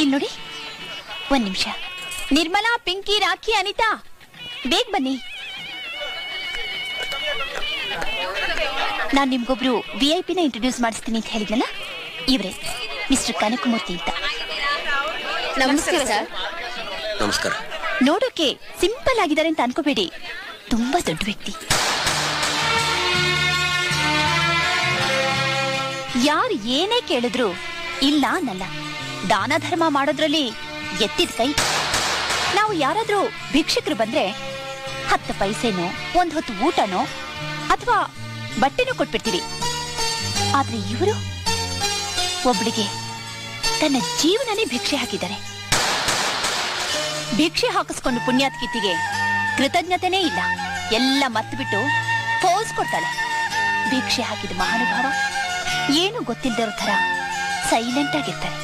ಇಲ್ಲಿ ನೋಡಿ, ಒಂದ್ ನಿಮಿಷ. ನಿರ್ಮಲಾ, ಪಿಂಕಿ, ರಾಖಿ, ಅನಿತಾ, ಬೇಗ ಬನ್ನಿ. ನಾನ್ ನಿಮ್ಗೊಬ್ರು VIP ನ ಇಂಟ್ರೊಡ್ಯೂಸ್ ಮಾಡಿಸ್ತೀನಿ ಅಂತ ಹೇಳಿದ್ನಲ್ಲ, ಇವ್ರೆ ಮಿಸ್ಟರ್ ಕನಕಮೂರ್ತಿ ಅಂತ. ನಮಸ್ಕಾರ ಸರ್. ನಮಸ್ಕಾರ. ನೋಡೋಕೆ ಸಿಂಪಲ್ ಆಗಿದ್ದಾರೆ ಅಂತ ಅನ್ಕೋಬೇಡಿ, ತುಂಬಾ ದೊಡ್ಡ ವ್ಯಕ್ತಿ. ಯಾರು ಏನೇ ಕೇಳಿದ್ರು ಇಲ್ಲ ಅನ್ನಲ್ಲ. ದಾನ ಧರ್ಮ ಮಾಡೋದ್ರಲ್ಲಿ ಎತ್ತಿದ ಕೈ. ನಾವು ಯಾರಾದ್ರೂ ಭಿಕ್ಷಕರು ಬಂದ್ರೆ 10 ಪೈಸೆನೋ, 1 ಹೊತ್ತು ಊಟನೋ ಅಥವಾ ಬಟ್ಟೆನೋ ಕೊಟ್ಬಿಡ್ತೀವಿ. ಆದ್ರೆ ಇವರು ಒಬ್ಳಿಗೆ ತನ್ನ ಜೀವನನೇ ಭಿಕ್ಷೆ ಹಾಕಿದ್ದಾರೆ. ಭಿಕ್ಷೆ ಹಾಕಿಸ್ಕೊಂಡು ಪುಣ್ಯಾತ್ಕಿತಿಗೆ ಕೃತಜ್ಞತೆನೇ ಇಲ್ಲ, ಎಲ್ಲ ಮರ್ತು ಬಿಟ್ಟು ಫೋರ್ಸ್ ಕೊಡ್ತಾಳೆ. ಭಿಕ್ಷೆ ಹಾಕಿದ ಮಹಾನುಭಾವ ಏನು ಗೊತ್ತಿಲ್ಲದಿರೋ ಥರ ಸೈಲೆಂಟ್ ಆಗಿರ್ತಾರೆ.